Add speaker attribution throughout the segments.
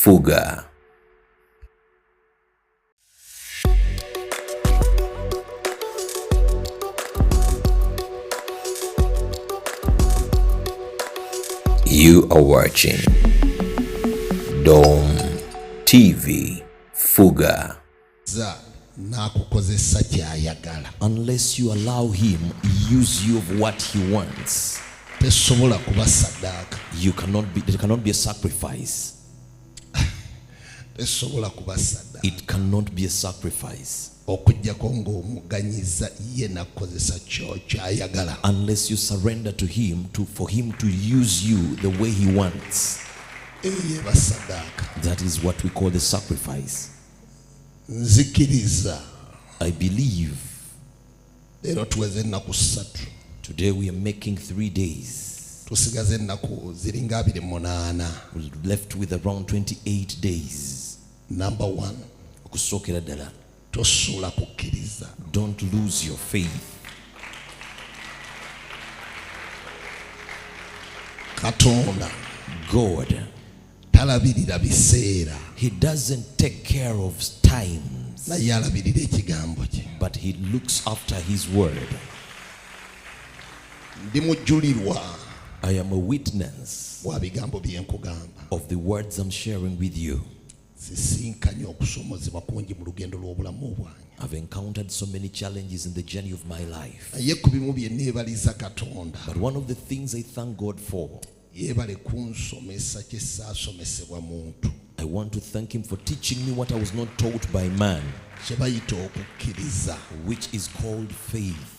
Speaker 1: Fuga. You are watching Dome TV Fuga.
Speaker 2: Unless you allow him use you of what he wants, you cannot be. There cannot be a sacrifice. It cannot be a sacrifice unless you surrender to him for him to use you the way he wants. That is what we call the sacrifice. I believe today we are making 3 days. We're left with around 28 days.
Speaker 3: Number one,
Speaker 2: don't lose your faith. God, he doesn't take care of times, but he looks after his word. I am a witness of the words I'm sharing with you. I've encountered so many challenges in the journey of my life. But one of the things I thank God for, I want to thank him for teaching me what I was not taught by man, which is called faith.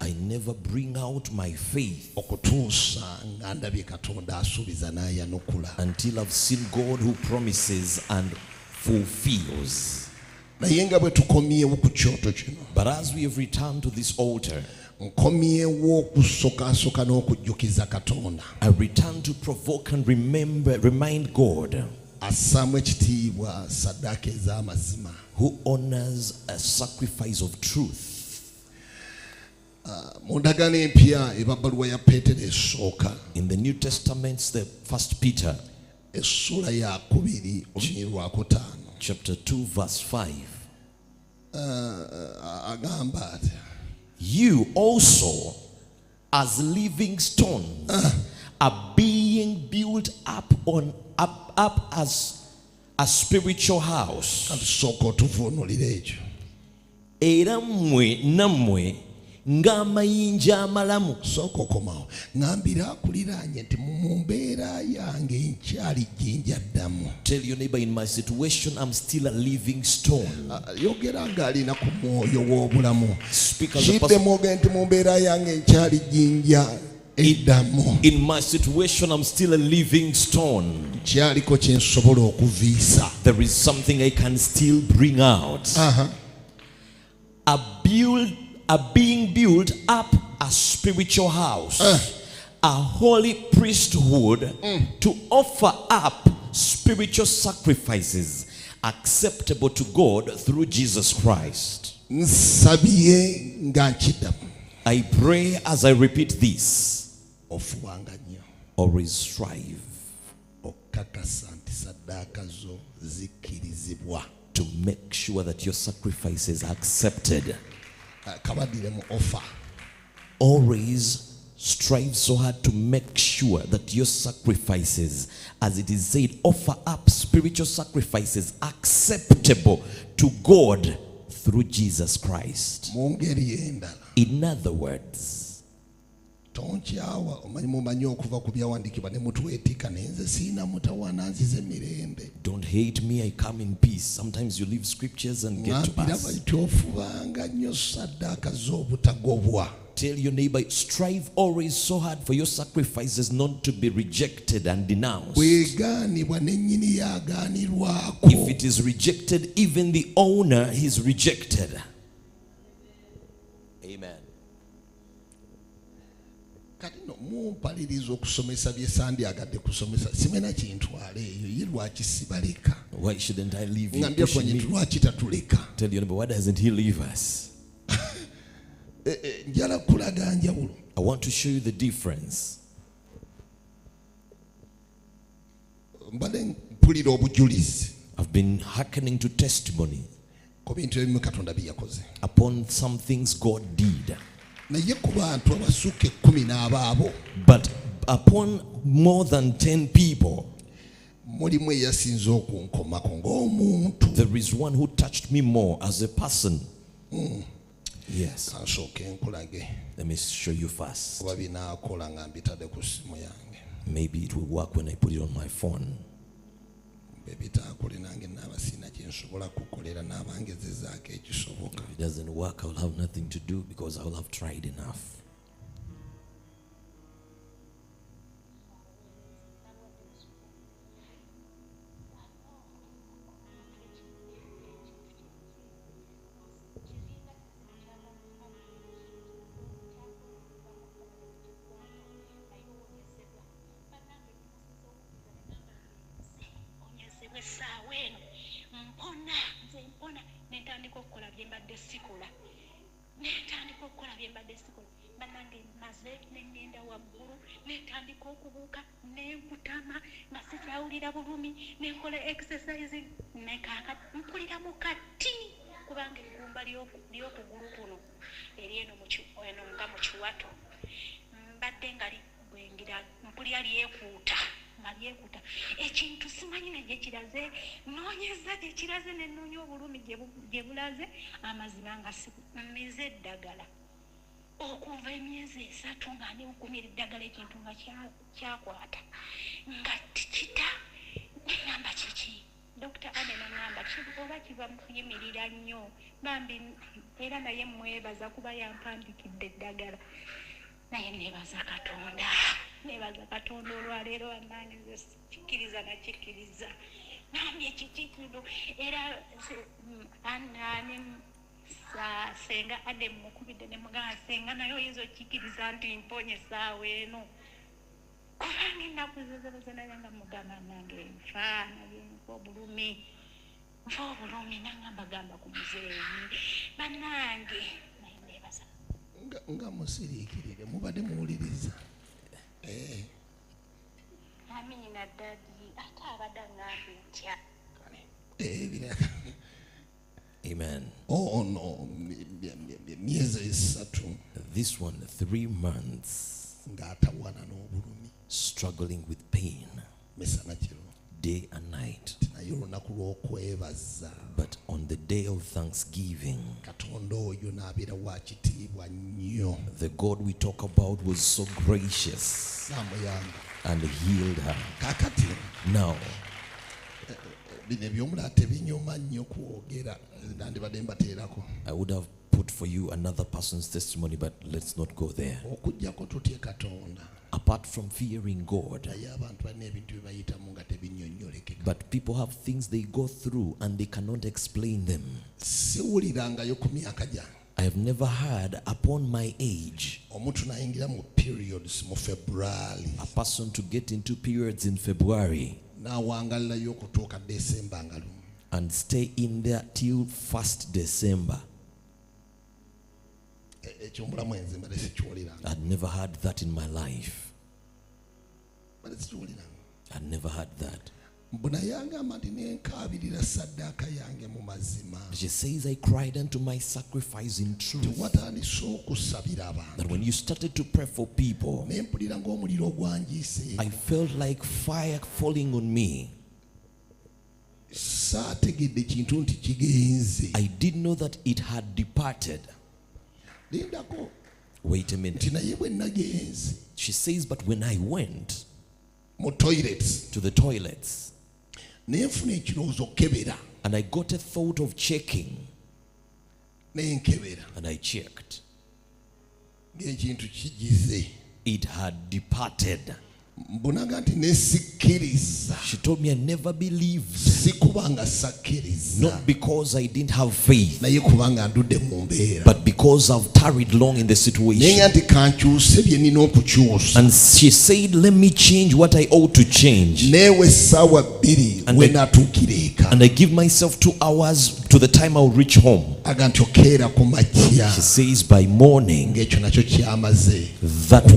Speaker 2: I never bring out my faith until I've seen God who promises and fulfills. But as we have returned to this altar, I return to provoke and remind God, who honors a sacrifice of truth. In the New Testament, the 1 Peter chapter 2 verse 5, you also as living stones are being built up as a spiritual house. Era mmwe nammwe ng'amayinja amalamu. Tell your neighbor, in my situation I'm still a living stone. Speak as a person. In my situation, I'm still a living stone. There is something I can still bring out. A being built up a spiritual house, a holy priesthood to offer up spiritual sacrifices acceptable to God through Jesus Christ. I pray as I repeat this. Always strive to make sure that your sacrifices are accepted. Always strive so hard to make sure that your sacrifices, as it is said, offer up spiritual sacrifices acceptable to God through Jesus Christ. In other words, don't hate me, I come in peace. Sometimes you leave scriptures and get to us. Tell your neighbor, strive always so hard for your sacrifices not to be rejected and denounced. If it is rejected, even the owner is rejected. Amen. Why shouldn't I leave you? Tell your neighbor, why doesn't he leave us? I want to show you the difference.
Speaker 3: mbadde mpulira obujulizi
Speaker 2: I've been hearkening to testimony
Speaker 3: ku bintu ebimu Katonda bye yakoze,
Speaker 2: upon some things God did.
Speaker 3: naye ku bantu abasukka 10 n'abaabo
Speaker 2: But upon more than 10 people,
Speaker 3: mulimu eyasinze okunkomako ng'omuntu.
Speaker 2: there is one who touched me more as a person. Yes.
Speaker 3: Kansooke nkulage
Speaker 2: Let me show you first.
Speaker 3: kuba binaakola nga mbitadde ku simu yange.
Speaker 2: Maybe it will work when I put it on my phone.
Speaker 3: Bwe bitaakole nange naaba sina kye nsobola kukolera n'abangezezaako ekisoboka.
Speaker 2: If it doesn't work, I'll have nothing to do because I'll have tried enough.
Speaker 4: Essaawa eno mpona netandika okukola bye mbadde sikola bannange maze nengenda waggulu netandika okubuuka nenkutama nga sikyawulira bulumi nenkola exercise nekaka mpulira mu kati kubanga eggumba ly'okugulu kuno eri eno nga mu kiwato mbadde nga bwengira mpulira lyekuuta ekintu simanyi naye kiraze noonyeza gyekiraze nenoonya obulumi gye bulaze amazima nga mize eddagala okuva emyezi 3 nga newukumira eddagala ekintu nga kyakwata nga tikita neŋŋamba kiki Dr. Anne naŋŋamba oba kiva mu kuyimirira nnyo bambi era naye mwebaza kuba yampandikidde eddagala naye nebaza Katonda olwaleero bannange kikkiriza nakikkiriza nambye kikikino era senga ade mukubidde ne mugamba senga naye oyinza okikkiriza nti mponye essaawa eno kubanga ennaku zezanaye nga mugamba nange nfa naye nfa obulumi nangambagamba ku muzeeyi bannange naye nebaza
Speaker 3: nga musiriikirire mubadde muwuliriza.
Speaker 4: Amina dadi ate abadde aŋŋambye ntya.
Speaker 2: Amen.
Speaker 3: Oh no, myezi 3
Speaker 2: This one, 3 months,
Speaker 3: ng'atawana n'obulumi
Speaker 2: struggling with pain,
Speaker 3: misana kiro
Speaker 2: day and night.
Speaker 3: naye olunaku lw'okwebaza
Speaker 2: But on the day of thanksgiving,
Speaker 3: Katonda oyo n'abeera wa kitiibwa nnyo.
Speaker 2: the God we talk about was so gracious
Speaker 3: Namuyamba
Speaker 2: and healed her.
Speaker 3: kaakati
Speaker 2: Now,
Speaker 3: bino ebyomulala tebinyuma nnyo kwogera nandibadde mbateerako
Speaker 2: I would have put for you another person's testimony, but let's not go there.
Speaker 3: okuggyako tutye Katonda
Speaker 2: Apart from fearing God,
Speaker 3: naye abantu balina ebintu bye bayitamu nga tebinnyonnyolekeka.
Speaker 2: but people have things they go through and they cannot explain them.
Speaker 3: siwulirangayo ku myaka gyange
Speaker 2: I have never heard upon my age
Speaker 3: omuntu nayingira mu periods mu February
Speaker 2: a person to get into periods in February
Speaker 3: n'awangalirayo okutuuka December nga lumu.
Speaker 2: and stay in there till 1st December.
Speaker 3: Ekyomulamu enze mbadde sikiwuliranga.
Speaker 2: I'd never heard that in my life.
Speaker 3: Mbadde sikiwuliranga.
Speaker 2: I'd never heard that.
Speaker 3: Mbona yangamba nti nenkaabirira saddaaka yange mu mazima.
Speaker 2: She says, I cried unto my sacrifice in truth.
Speaker 3: Watandise okusabira abantu.
Speaker 2: That when you started to pray for people,
Speaker 3: Ne mpulira ng'omuliro ogwanjiise.
Speaker 2: I felt like fire falling on me.
Speaker 3: Saategedde kintu nti kigenze.
Speaker 2: I didn't know that it had departed.
Speaker 3: Lindako
Speaker 2: Wait a
Speaker 3: nti
Speaker 2: minute.
Speaker 3: naye bwe nagenze
Speaker 2: She says, but when I went
Speaker 3: mu toilets
Speaker 2: to the toilets
Speaker 3: ne nfuna ekirowoozo kebera
Speaker 2: and I got a thought of checking,
Speaker 3: ne nkebera
Speaker 2: and I checked,
Speaker 3: ng'ekintu kigize.
Speaker 2: it had departed.
Speaker 3: Mbunaga nti ne sikkiriza.
Speaker 2: She told me I never believed,
Speaker 3: Si kubanga sakkiriza
Speaker 2: not because I didn't have faith,
Speaker 3: naye kubanga ndudde mu mbeera.
Speaker 2: but because I've tarried long in the
Speaker 3: Naye
Speaker 2: situation.
Speaker 3: nga nti kankyuse bye nina okukyusa.
Speaker 2: And she said, let me change what I ought to change.
Speaker 3: Neewe essaawa 2
Speaker 2: And
Speaker 3: we
Speaker 2: I-
Speaker 3: natuukira eka.
Speaker 2: And I give myself 2 hours to the time I'll reach home.
Speaker 3: Aga nti okeera ku makya.
Speaker 2: She says by morning,
Speaker 3: Ng'ekyo nakyo kyamaze.
Speaker 2: that was